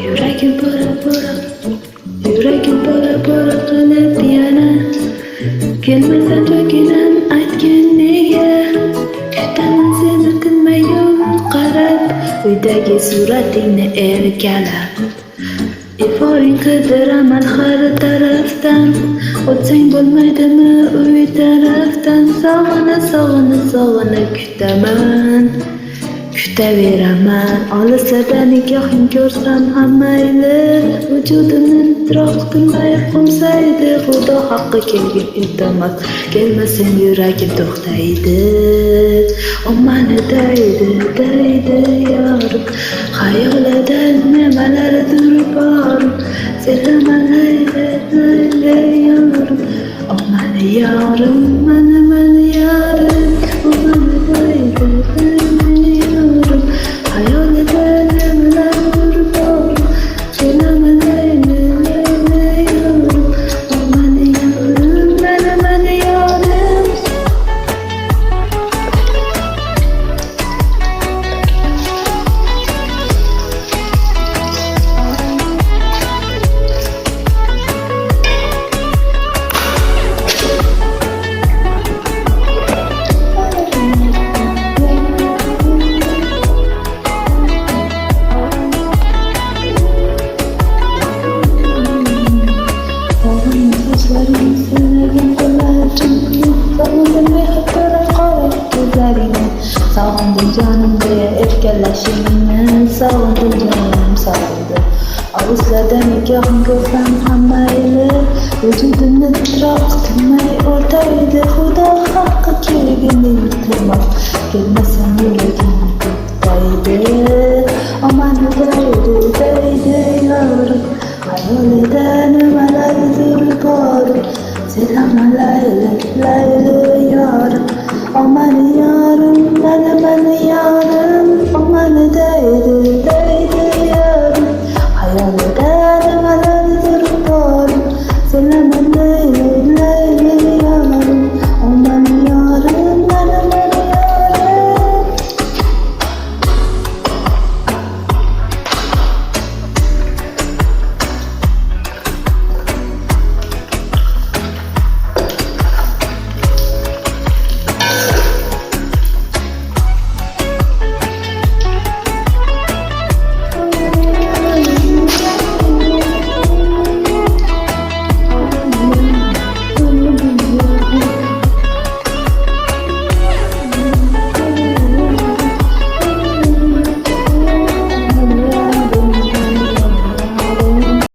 Yuragim pora yuragim pora qilib yana kelmasa jo'ginam aytgin nega kutaman seni tinmay yo'l qarab uydagi suratingni erkalab iforing qidiraman har tarafdan o'tsang bo'lmaydimi uy tarafdan sog'inib kutaveraman olislarda nigohing ko'rsam ham mayli vujudimni titroq qilmay qo'msaydi xudo haqqi kelgin iltimos kelmasang yuragim to'xtaydi mani daydi yorim xayolida nimalardir bor sezlaman layli yorim mani yorim mani yorim mani daydi hayolida nimalardir bor sezlaman layli yorim mani yorim mani yorim. Sağındım canım diye etkileşimini sağındım canım sağındım Ağızlarda nikahın görsem hamaylı vücudumda titrok kılmay ortaydı Xudo haqqı kelgini iltimos kelmasam yuragim to'xtaydi mani daydi